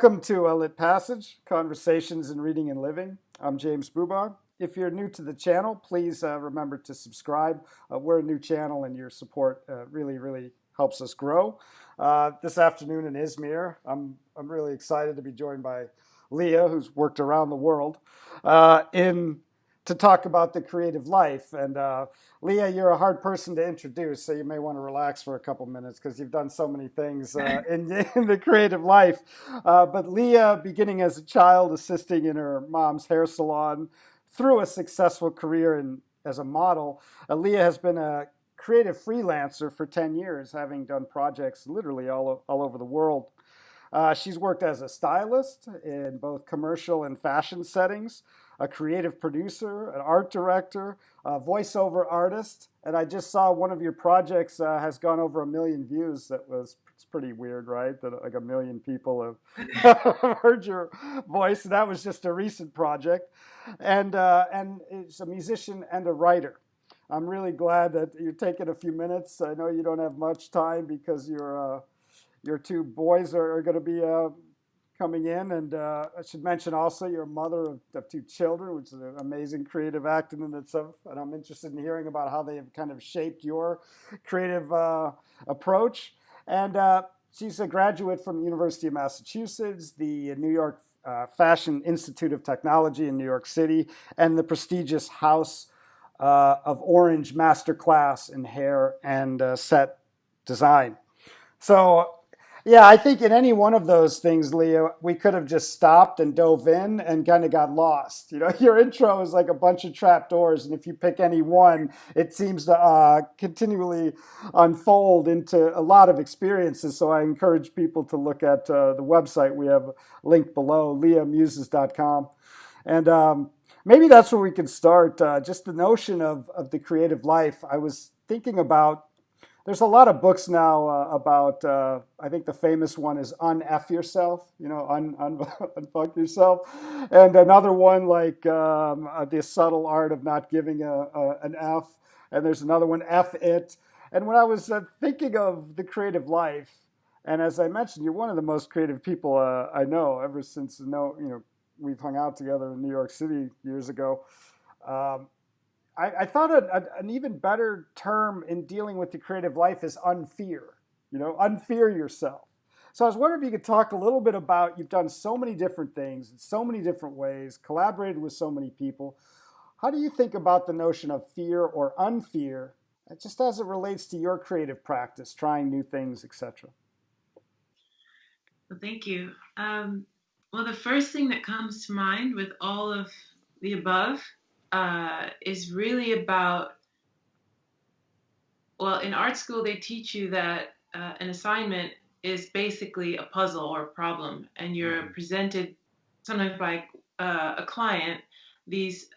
Welcome to Lit Passage, Conversations in Reading and Living. I'm James Bubar. If you're new to the channel, please remember to subscribe. We're a new channel and your support really helps us grow. This afternoon in Izmir, I'm really excited to be joined by Lea, who's worked around the world, in to talk about the creative life. And Lea, you're a hard person to introduce, so you may want to relax for a couple minutes because you've done so many things in the creative life. But Lea, beginning as a child, assisting in her mom's hair salon, through a successful career as a model, Lea has been a creative freelancer for 10 years, having done projects literally all over the world. She's worked as a stylist in both commercial and fashion settings, a creative producer, an art director, a voiceover artist. And I just saw one of your projects has gone over 1 million views. It's pretty weird, right? That like 1 million people have heard your voice. And that was just a recent project. And it's a musician and a writer. I'm really glad that you're taking a few minutes. I know you don't have much time because your two boys are going to be coming in. And I should mention also you're a mother of two children, which is an amazing creative act in itself. And I'm interested in hearing about how they have kind of shaped your creative approach. And she's a graduate from the University of Massachusetts, the New York Fashion Institute of Technology in New York City, and the prestigious House of Orange Masterclass in Hair and Set Design. So, yeah, I think in any one of those things, Leo, we could have just stopped and dove in and kind of got lost. You know, your intro is like a bunch of trap doors, and if you pick any one, it seems to continually unfold into a lot of experiences. So I encourage people to look at the website. We have a link below, leamuses.com. And maybe that's where we can start. Just the notion of the creative life. I was thinking about there's a lot of books now about. I think the famous one is "Unf Yourself," you know, unfuck yourself, and another one like "The Subtle Art of Not Giving an F," and there's another one "F It." And when I was thinking of the creative life, and as I mentioned, you're one of the most creative people I know ever since we've hung out together in New York City years ago. Um, I thought an even better term in dealing with the creative life is unfear. You know, unfear yourself. So I was wondering if you could talk a little bit about you've done so many different things in so many different ways, collaborated with so many people. How do you think about the notion of fear or unfear, just as it relates to your creative practice, trying new things, etc.? Well, thank you. Well, the first thing that comes to mind with all of the above is really about, well, in art school, they teach you that an assignment is basically a puzzle or a problem, and you're Mm-hmm. presented sometimes by a client these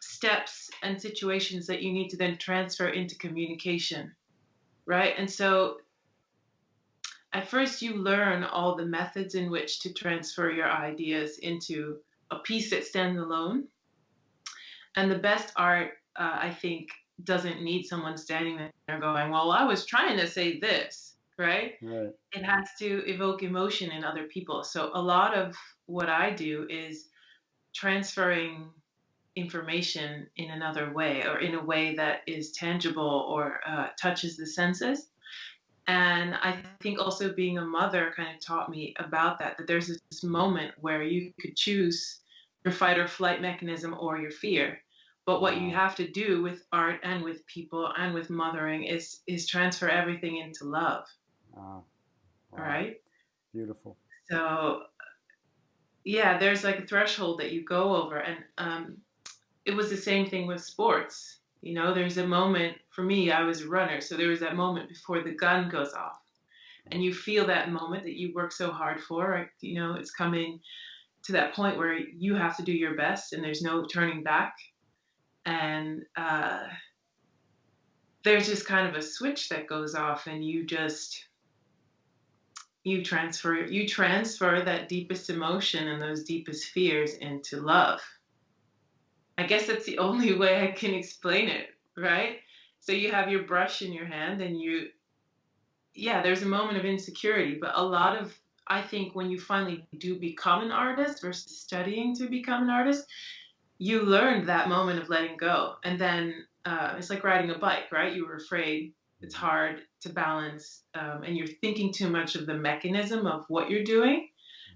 steps and situations that you need to then transfer into communication, right? And so at first you learn all the methods in which to transfer your ideas into a piece that stands alone. And the best art, I think, doesn't need someone standing there going, well, I was trying to say this, right? Right. It has to evoke emotion in other people. So a lot of what I do is transferring information in another way, or in a way that is tangible or touches the senses. And I think also being a mother kind of taught me about that there's this moment where you could choose your fight or flight mechanism or your fear. But what you Wow. have to do with art and with people and with mothering is transfer everything into love. Wow. All Wow. right. Beautiful. So yeah, there's like a threshold that you go over. And it was the same thing with sports. You know, there's a moment for me, I was a runner. So there was that moment before the gun goes off and you feel that moment that you work so hard for, right? You know, it's coming to that point where you have to do your best and there's no turning back. And there's just kind of a switch that goes off and you transfer that deepest emotion and those deepest fears into love. I guess that's the only way I can explain it, right? So you have your brush in your hand and yeah, there's a moment of insecurity, but a lot of I think when you finally do become an artist versus studying to become an artist, you learned that moment of letting go. And then it's like riding a bike, right? You were afraid, it's hard to balance, and you're thinking too much of the mechanism of what you're doing.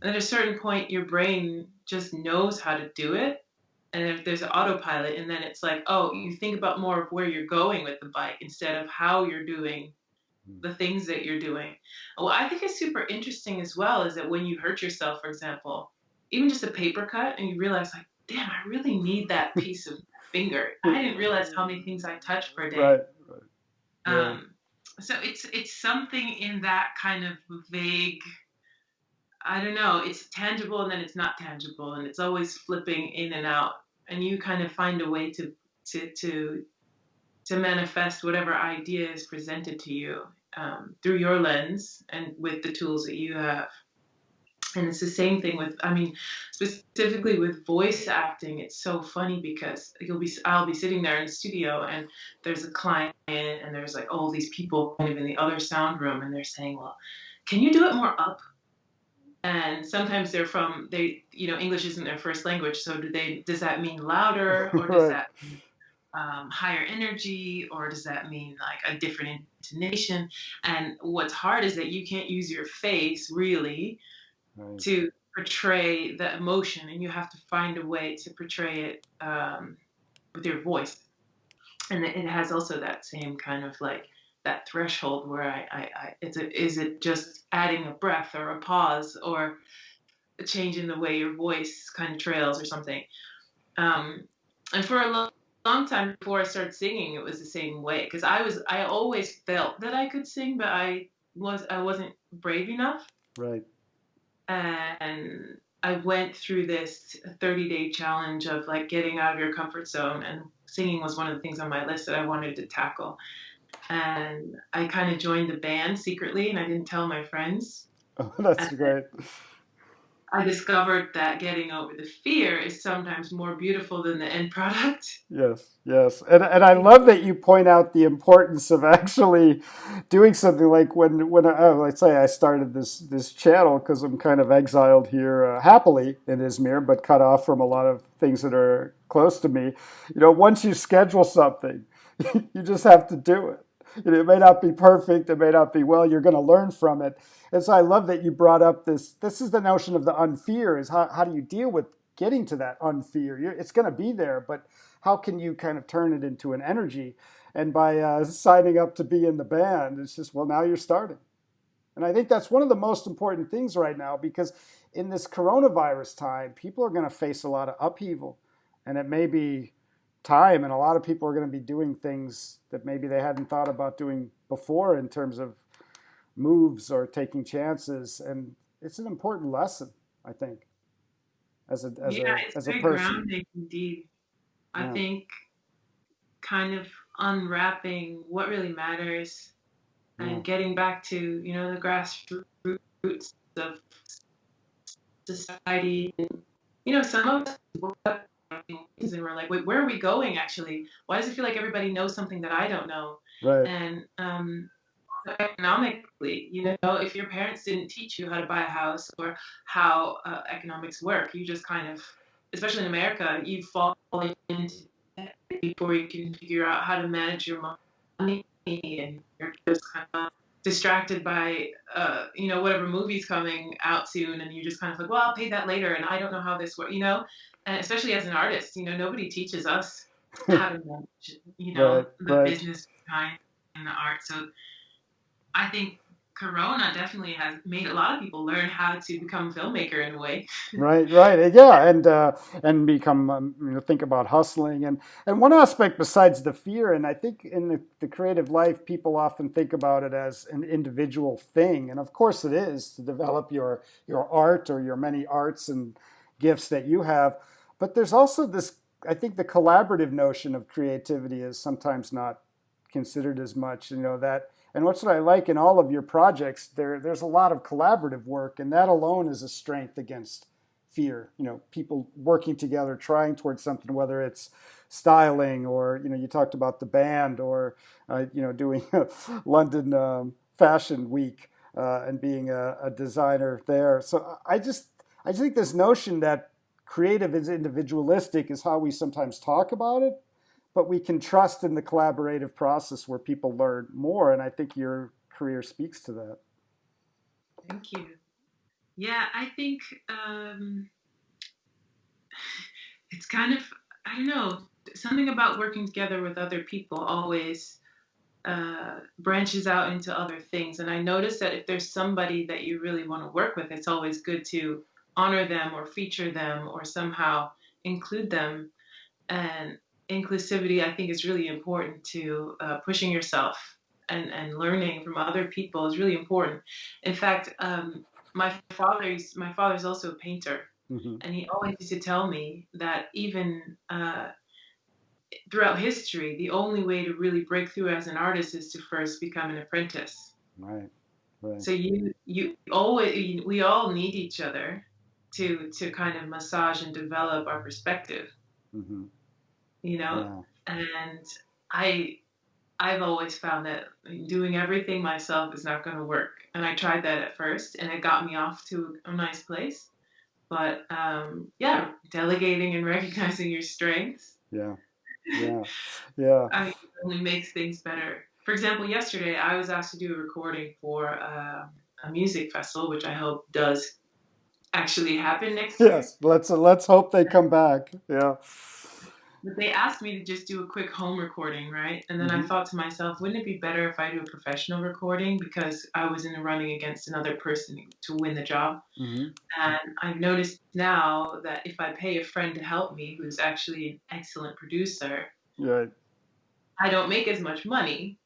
And at a certain point, your brain just knows how to do it. And if there's an autopilot, and then it's like, oh, you think about more of where you're going with the bike instead of how you're doing the things that you're doing. What I think is super interesting as well is that when you hurt yourself, for example, even just a paper cut, and you realize, like, damn, I really need that piece of finger. I didn't realize how many things I touched per day. Right, right, yeah, Um, so it's something in that kind of vague. I don't know. It's tangible and then it's not tangible, and it's always flipping in and out. And you kind of find a way to to to manifest whatever idea is presented to you through your lens and with the tools that you have. And it's the same thing with, I mean, specifically with voice acting. It's so funny because I'll be sitting there in the studio, and there's a client, and there's like all these people kind of in the other sound room, and they're saying, well, can you do it more up? And sometimes English isn't their first language. So does that mean louder, or does right, that higher energy, or does that mean like a different intonation? And what's hard is that you can't use your face really right, to portray the emotion, and you have to find a way to portray it with your voice. And it has also that same kind of like that threshold where is it just adding a breath or a pause or a change in the way your voice kind of trails or something. Um, and for a long time before I started singing, it was the same way because I always felt that I could sing, but I wasn't brave enough. right. And I went through this 30-day challenge of like getting out of your comfort zone, and singing was one of the things on my list that I wanted to tackle. And I kind of joined the band secretly, and I didn't tell my friends. Oh, that's And great. I discovered that getting over the fear is sometimes more beautiful than the end product. Yes, yes. And I love that you point out the importance of actually doing something like let's say I started this channel because I'm kind of exiled here happily in Izmir, but cut off from a lot of things that are close to me. Once you schedule something, you just have to do it. It may not be perfect, it may not be well, you're going to learn from it. And so I love that you brought up this is the notion of the unfear is how do you deal with getting to that unfear? It's going to be there, but how can you kind of turn it into an energy? And by signing up to be in the band, it's just, well, now you're starting. And I think that's one of the most important things right now because in this coronavirus time, people are going to face a lot of upheaval. And it may be time, and a lot of people are going to be doing things that maybe they hadn't thought about doing before in terms of moves or taking chances. And it's an important lesson, I think, as a as Yeah, a it's as a very person. grounding indeed. I Yeah. think kind of unwrapping what really matters Yeah. and getting back to, the grassroots of society. Some of us woke up and we're like, wait, where are we going actually? Why does it feel like everybody knows something that I don't know? Right. And economically, if your parents didn't teach you how to buy a house or how economics work, you just kind of, especially in America, you fall into debt before you can figure out how to manage your money, and you're just kind of distracted by whatever movie's coming out soon, and you're just kind of like, well, I'll pay that later, and I don't know how this works, and especially as an artist, nobody teaches us how to manage Right. the Right. business behind the art. So I think Corona definitely has made a lot of people learn how to become a filmmaker in a way. Right, right, yeah, and become think about hustling and one aspect besides the fear, and I think in the creative life, people often think about it as an individual thing, and of course it is to develop your art or your many arts and gifts that you have, but there's also this. I think the collaborative notion of creativity is sometimes not considered as much. That and what's what I like in all of your projects, there's a lot of collaborative work, and that alone is a strength against fear. People working together, trying towards something, whether it's styling or you talked about the band or doing London Fashion Week. and being a designer there. So I think this notion that creative is individualistic is how we sometimes talk about it, but we can trust in the collaborative process where people learn more. And I think your career speaks to that. Thank you. Yeah, I think it's kind of, I don't know, something about working together with other people always branches out into other things. And I notice that if there's somebody that you really want to work with, it's always good to honor them or feature them or somehow include them. And inclusivity, I think, is really important to pushing yourself and learning from other people is really important. In fact, my father's also a painter, Mm-hmm. and he always used to tell me that even throughout history, the only way to really break through as an artist is to first become an apprentice. Right. Right. So you always we all need each other to kind of massage and develop our perspective, Mm-hmm. you know. Yeah. And I I've always found that doing everything myself is not going to work. And I tried that at first, and it got me off to a nice place. But yeah, delegating and recognizing your strengths, Yeah. Yeah. Yeah. I mean, it only makes things better. For example, yesterday I was asked to do a recording for a music festival, which I hope does actually happen next year. Yes. Let's hope they come back. Yeah. But they asked me to just do a quick home recording, right? And then I Mm-hmm. thought to myself, wouldn't it be better if I do a professional recording because I was in the running against another person to win the job? Mm-hmm. And I've noticed now that if I pay a friend to help me, who's actually an excellent producer, Right. I don't make as much money,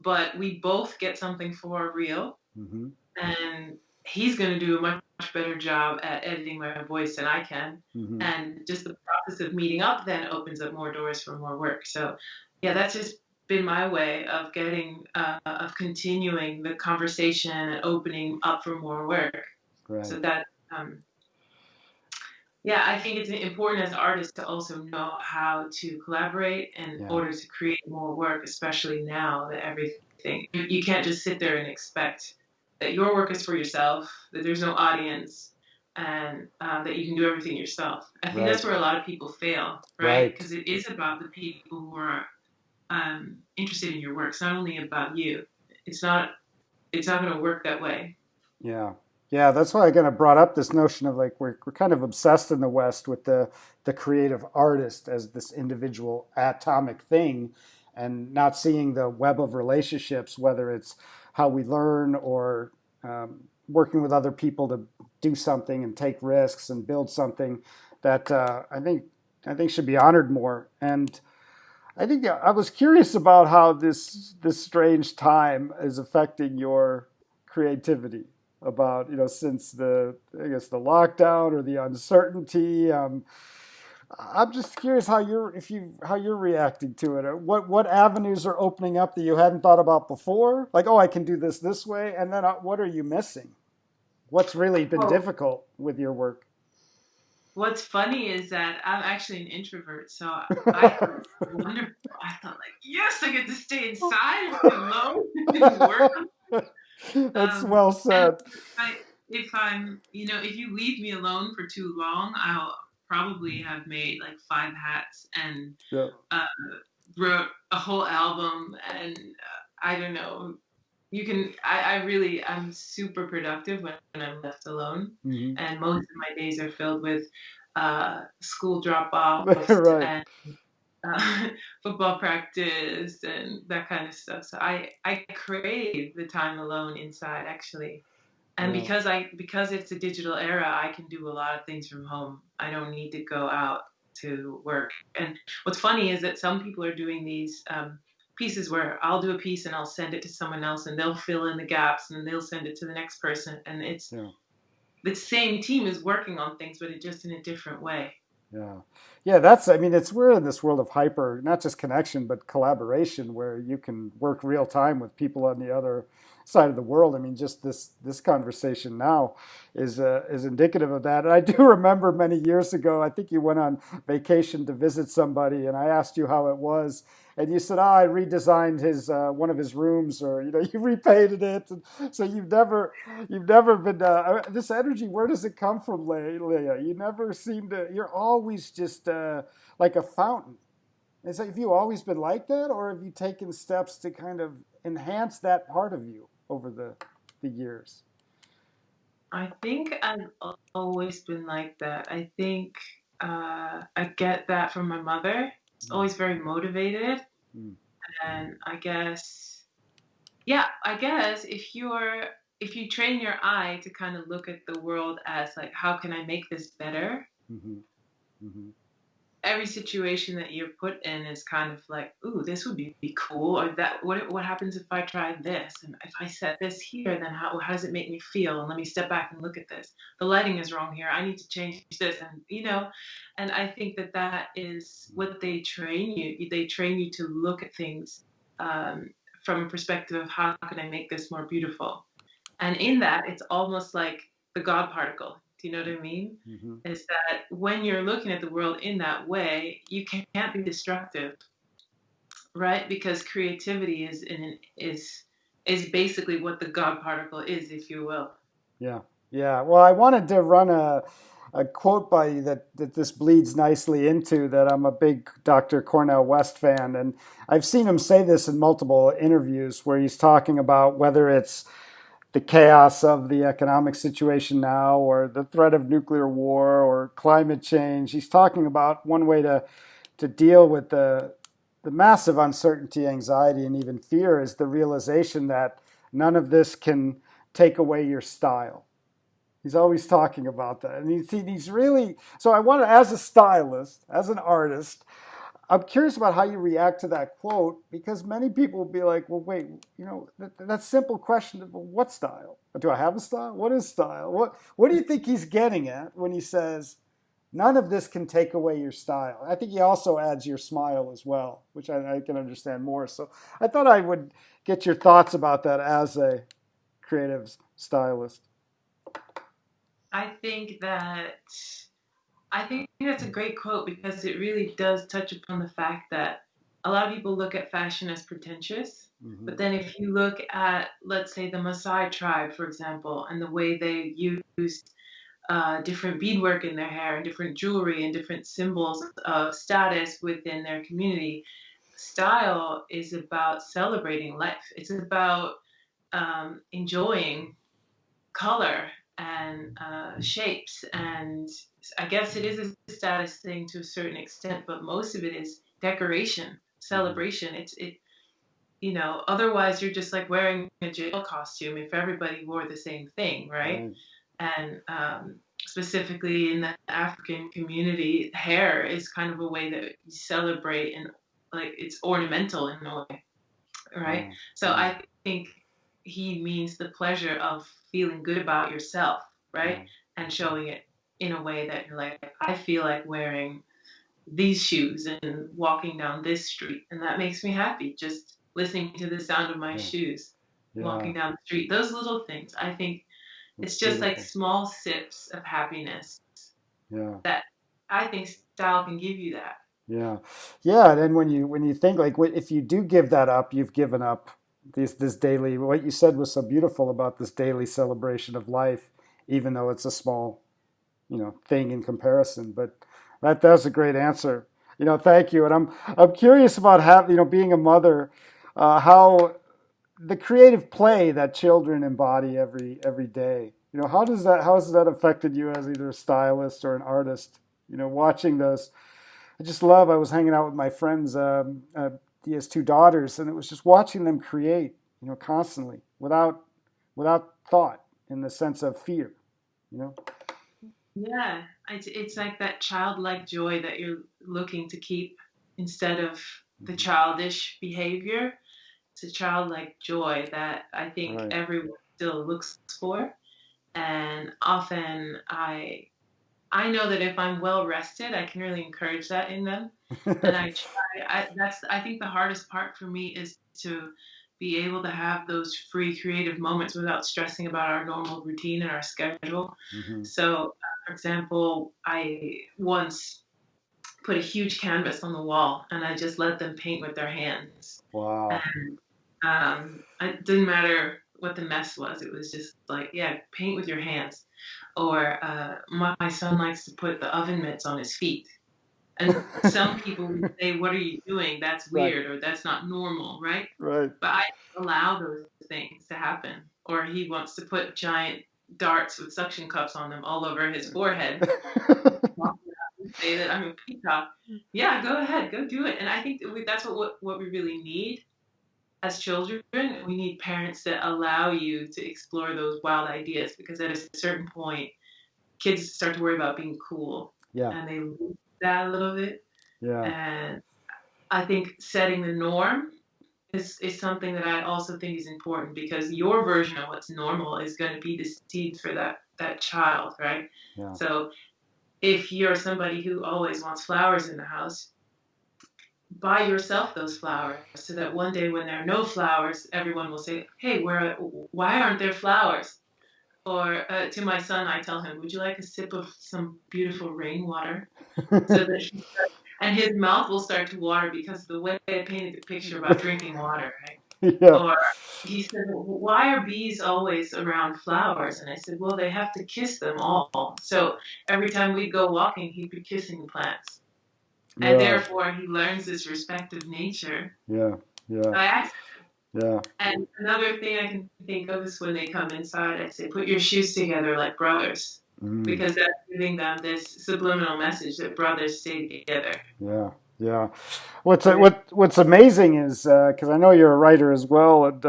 but we both get something for our reel. Mm-hmm. And he's going to do a much better job at editing my voice than I can. Mm-hmm. And just the process of meeting up then opens up more doors for more work. So, yeah, that's just been my way of of continuing the conversation and opening up for more work. Right. So that, yeah, I think it's important as artists to also know how to collaborate in Yeah. order to create more work, especially now that everything, you can't just sit there and expect that your work is for yourself, that there's no audience, and that you can do everything yourself. I think Right. that's where a lot of people fail, right? Right. Because it is about the people who are interested in your work. It's not only about you. It's not. It's not going to work that way. Yeah. Yeah, that's why I kind of brought up this notion of like we're kind of obsessed in the West with the creative artist as this individual atomic thing and not seeing the web of relationships, whether it's how we learn or working with other people to do something and take risks and build something that I think should be honored more. And I think I was curious about how this strange time is affecting your creativity. About since the I guess the lockdown or the uncertainty. I'm just curious how you're reacting to it. Or what avenues are opening up that you hadn't thought about before? Like, oh, I can do this way, and then what are you missing? What's really been Well, difficult with your work? what's funny is that I'm actually an introvert, so I thought it was wonderful. I thought like, yes, I get to stay inside and be alone and work. That's Um, well and said. if I'm, if you leave me alone for too long, I'll probably have made like 5 hats and Yeah. uh, wrote a whole album, and I don't know. I'm super productive when I'm left alone, Hmm. and most of my days are filled with school drop-offs Right. and uh, football practice and that kind of stuff. So I crave the time alone inside actually. And Yeah. because it's a digital era, I can do a lot of things from home. I don't need to go out to work. And what's funny is that some people are doing these pieces where I'll do a piece and I'll send it to someone else and they'll fill in the gaps and they'll send it to the next person. And it's Yeah. the same team is working on things, but it just in a different way. Yeah. Yeah, that's, I mean, we're in this world of hyper, not just connection, but collaboration where you can work real time with people on the other side of the world. I mean, just this conversation now is indicative of that. And I do remember many years ago, I think you went on vacation to visit somebody, and I asked you how it was, and you said, "Oh, I redesigned his one of his rooms, or you repainted it." And so you've never been this energy. Where does it come from, Leah? You never seem to. You're always just like a fountain. Is that, have you always been like that, or have you taken steps to kind of enhance that part of you over the years? I think I've always been like that. I think I get that from my mother. It's Mm, always very motivated. mm, And I guess, yeah, I guess if you train your eye to kind of look at the world as like, how can I make this better? mhm, mhm, Every situation that you're put in is kind of like, ooh, this would be cool, or that what happens if I try this, and if I set this here, then how does it make me feel? And let me step back and look at this. The lighting is wrong here. I need to change this, and and I think that that is what they train you. They train you to look at things um, from a perspective of how can I make this more beautiful. And in that, it's almost like the God particle. Do you know what I mean? mhm. Is that when you're looking at the world in that way, you can't be destructive, right? Because creativity is basically what the God particle is, if you will. Yeah, yeah. Well, I wanted to run a quote by you that this bleeds nicely into that. I'm a big Dr. Cornell West fan, and I've seen him say this in multiple interviews where he's talking about whether it's the chaos of the economic situation now or the threat of nuclear war or climate change. He's talking about one way to deal with the massive uncertainty, anxiety, and even fear is the realization that none of this can take away your style. He's always talking about that. And he's really, so I want to, as a stylist, as an artist, I'm curious about how you react to that quote because many people will be like, well, wait, that simple question of, well, what style? Do I have a style? What is style? What do you think he's getting at when he says, none of this can take away your style? I think he also adds your smile as well, which I can understand more. So I thought I would get your thoughts about that as a creative stylist. I think that I think that's a great quote because it really does touch upon the fact that a lot of people look at fashion as pretentious. Mm-hmm. But then if you look at, let's say, the Maasai tribe, for example, and the way they used different beadwork in their hair and different jewelry and different symbols of status within their community. Style is about celebrating life. It's about enjoying color and shapes. And I guess it is a status thing to a certain extent, but most of it is decoration, Mm-hmm. celebration. Otherwise you're just like wearing a jail costume if everybody wore the same thing, right? Right. And specifically in the African community, hair is kind of a way that you celebrate and like it's ornamental in a way, right? Yeah. So Yeah. I think he means the pleasure of feeling good about yourself, right? Yeah. And showing it in a way that you're like, I feel like wearing these shoes and walking down this street, and that makes me happy. Just listening to the sound of my Yeah. shoes, Yeah. walking down the street. Those little things, I think That's it's just like beautiful. small sips of happiness Yeah. that I think style can give you that. Yeah. Yeah. And then when you think like if you do give that up, you've given up this daily. What you said was so beautiful about this daily celebration of life, even though it's a small thing in comparison. But that's a great answer. Thank you. And I'm curious about being a mother, how the creative play that children embody every day. How has that affected you as either a stylist or an artist? Watching those. I just love. I was hanging out with my friends. He has two daughters, and it was just watching them create. Constantly without thought, in the sense of fear. You know. Yeah, it's like that childlike joy that you're looking to keep instead of the Mhm. childish behavior. It's a childlike joy that I think Right. everyone still looks for. And often I know that if I'm well rested, I can really encourage that in them. And I try. I think the hardest part for me is to be able to have those free creative moments without stressing about our normal routine and our schedule. Hmm. So, for example, I once put a huge canvas on the wall and I just let them paint with their hands. Wow. And it didn't matter what the mess was. It was just like, yeah, paint with your hands. Or my son likes to put the oven mitts on his feet. And some people would say, "What are you doing? That's Right. weird, or that's not normal, right?" Right. But I allow those things to happen. Or he wants to put giant darts with suction cups on them all over his forehead. Say that I'm a peacock. Yeah, go ahead, go do it. And I think that's what we really need as children. We need parents that allow you to explore those wild ideas because at a certain point, kids start to worry about being cool Yeah. and they lose that a little bit. Yeah. And I think setting the norm is something that I also think is important because your version of what's normal is going to be the seed for that child, right? Yeah. So if you're somebody who always wants flowers in the house, buy yourself those flowers so that one day when there are no flowers, everyone will say, "Hey, why aren't there flowers?" Or to my son, I tell him, "Would you like a sip of some beautiful rainwater?" So that and his mouth will start to water because of the way I painted the picture about drinking water, right? Yeah. Or he said, "Well, why are bees always around flowers?" And I said, "Well, they have to kiss them all. So every time we go walking, he'd be kissing the plants. And Yeah. therefore, he learns this respect of nature Yeah. Yeah. by accident." Yeah. And another thing I can think of is when they come inside, I say, "Put your shoes together like brothers," Mm. because that's giving them this subliminal message that brothers stay together. Yeah. Yeah. What's amazing is because I know you're a writer as well, and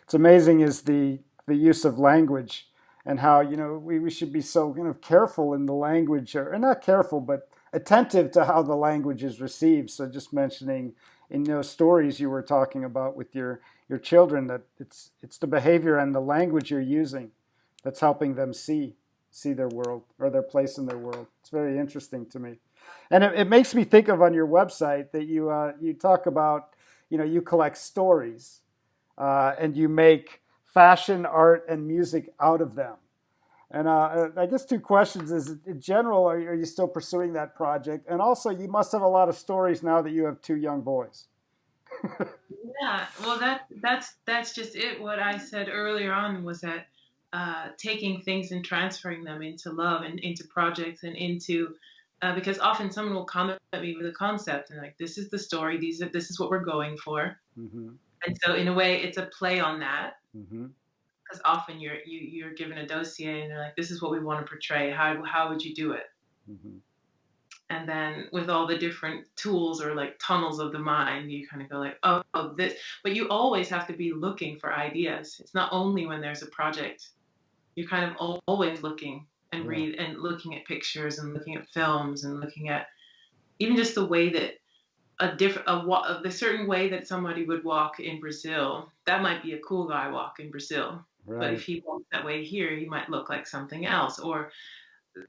it's amazing is the use of language and how we should be so careful in the language or not careful but attentive to how the language is received. So just mentioning in those stories you were talking about with your children that it's the behavior and the language you're using that's helping them see their world or their place in their world. It's very interesting to me. And it makes me think of on your website that you talk about, you collect stories and you make fashion, art, and music out of them. And I guess two questions is in general, are you still pursuing that project? And also, you must have a lot of stories now that you have two young boys. Yeah, well, that's just it. What I said earlier on was that taking things and transferring them into love and into projects and into because often someone will come at me with a concept and like this is the story, this is what we're going for, Hmm. and so in a way it's a play on that Hmm. because often you're given a dossier and they're like this is what we want to portray. How would you do it? Hmm. And then with all the different tools or like tunnels of the mind you kind of go like oh this, but you always have to be looking for ideas. It's not only when there's a project, you're kind of always looking and Yeah. read and looking at pictures and looking at films and looking at even just the way that the certain way that somebody would walk in Brazil, that might be a cool guy walk in Brazil, but Right. if he walks that way here he might look like something else. Or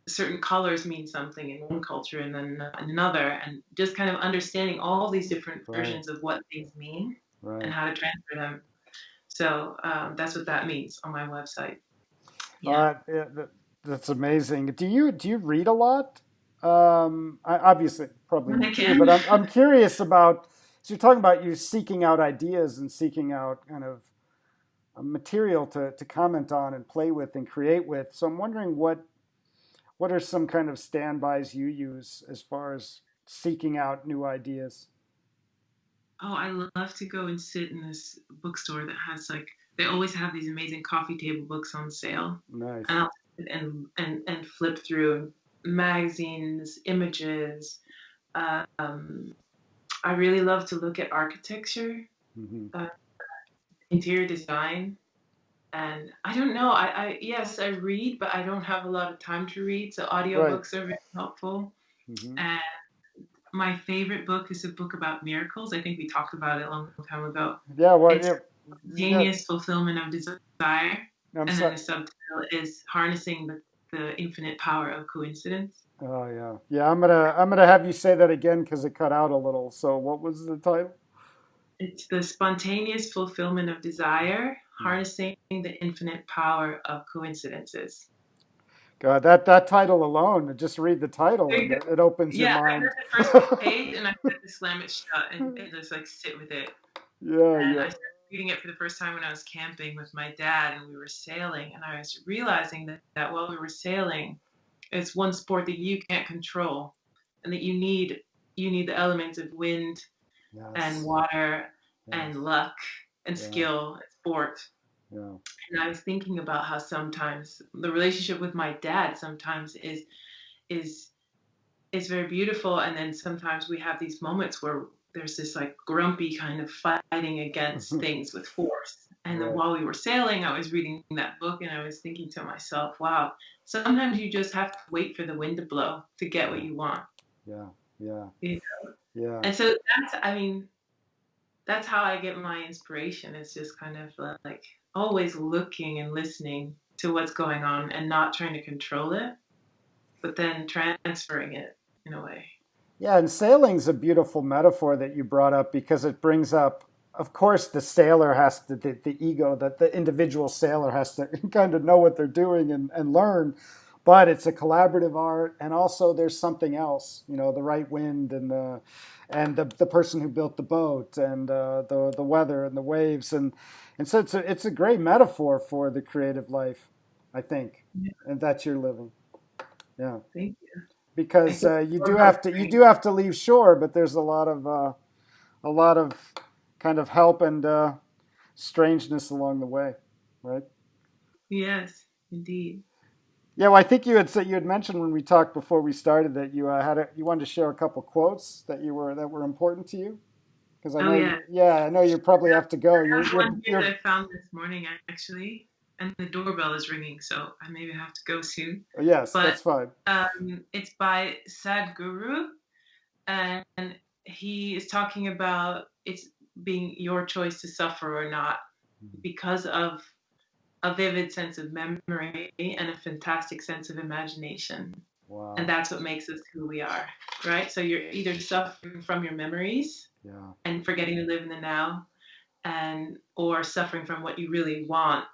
certain colors mean something in one culture and then in another, and just kind of understanding all these different Right. versions of what things mean and Right. how to transfer them. So that's what that means on my website. Yeah. Yeah, that's amazing. Do you read a lot? Obviously, probably When you I do, but can. I'm curious about. So you're talking about you seeking out ideas and seeking out kind of material to comment on and play with and create with. So I'm wondering what are some kind of standbys you use as far as seeking out new ideas? Oh, I love to go and sit in this bookstore that has like they always have these amazing coffee table books on sale, and Nice. I'll sit and flip through magazines, images. Um, I really love to look at architecture, Hmm. uh, interior design. And I don't know. Yes, I read, but I don't have a lot of time to read. So Right. audiobooks are very helpful. Hmm. And my favorite book is a book about miracles. I think we talked about it a long time ago. Yeah. Well. It's Yeah. Yeah. Spontaneous Fulfillment of Desire. I'm And then sorry. the subtitle is Harnessing the Infinite Power of Coincidence. Oh yeah. Yeah. I'm gonna have you say that again because it cut out a little. So what was the title? It's the spontaneous fulfillment of desire, Hmm. harnessing the infinite power of coincidences. God, that title alone, just read the title Very and good. it opens your Yeah, I mind. read the first page and I had to slam it shut and just like sit with it. Yeah, And yeah. I started reading it for the first time when I was camping with my dad and we were sailing. And I was realizing that while we were sailing, it's one sport that you can't control and that you need the elements of wind and Yes, water yes, and luck and yeah, skill and sport. yeah. And I was thinking about how sometimes the relationship with my dad sometimes is is very beautiful, and then sometimes we have these moments where there's this like grumpy kind of fighting against things with force. And then Right. while we were sailing, I was reading that book and I was thinking to myself, wow, sometimes you just have to wait for the wind to blow to get what Yeah, you want. yeah, yeah, You yeah. And so I mean, that's how I get my inspiration. It's just kind of like always looking and listening to what's going on and not trying to control it, but then transferring it in a way. Yeah, and sailing's a beautiful metaphor that you brought up because it brings up, of course, the sailor has to, the ego, that the individual sailor has to kind of know what they're doing and learn. But it's a collaborative art, and also there's something else, the right wind and the person who built the boat and the weather and the waves and so it's a great metaphor for the creative life, I think, Yeah, and that you're living. Yeah, thank you. I because think you do doorbell's have to you ring. do have to leave shore, but there's a lot of kind of help and strangeness along the way, right? Yes, indeed. Yeah, well, I think you had mentioned when we talked before we started that you wanted to share a couple quotes that were important to you because I Oh know yeah. you yeah I know you probably have to go. I You're have you're one here you're that I found this morning actually, and the doorbell is ringing, so I maybe have to go soon. yes, But that's fine. it's by Sadhguru, and he is talking about it's being your choice to suffer or not because of a vivid sense of memory and a fantastic sense of imagination. And Wow. that's what makes us who we are, right? So you're either suffering from your memories Yeah. and forgetting to live in the now, and or suffering from what you really want,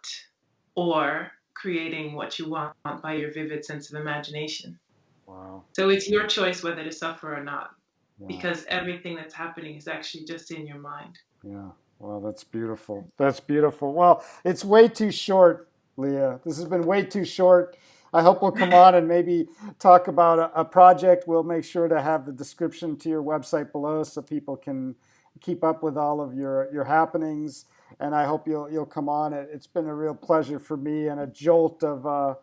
or creating what you want by your vivid sense of imagination. Wow. So it's your choice whether to suffer or not, Yeah. because everything that's happening is actually just in your mind. Yeah. Well, that's beautiful. That's beautiful. Well, it's way too short, Leah. This has been way too short. I hope we'll come on and maybe talk about a project. We'll make sure to have the description to your website below so people can keep up with all of your happenings. And I hope you'll come on. It's been a real pleasure for me and a jolt of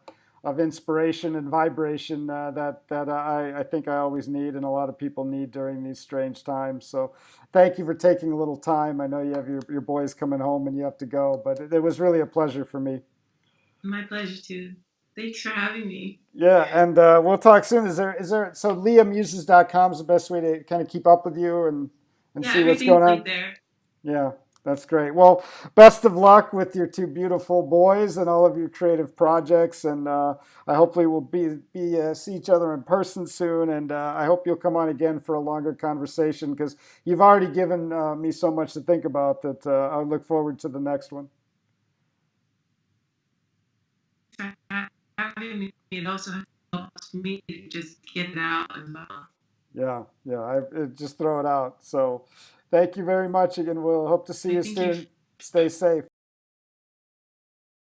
inspiration and vibration that I think I always need and a lot of people need during these strange times. So thank you for taking a little time. I know you have your boys coming home and you have to go, but it was really a pleasure for me. My pleasure too. Thanks for having me. Yeah, and we'll talk soon. Is there so leamuses.com is the best way to kind of keep up with you and Yeah, see what's everything's going on? linked there. Yeah, that's great. Well, best of luck with your two beautiful boys and all of your creative projects. And I hopefully we'll be see each other in person soon. And I hope you'll come on again for a longer conversation because you've already given me so much to think about that I look forward to the next one. For having me. It also helps me to just get it out as well. Yeah, yeah. Just throw it out. So, thank you very much again. We'll hope to see you I think you soon. Stay safe.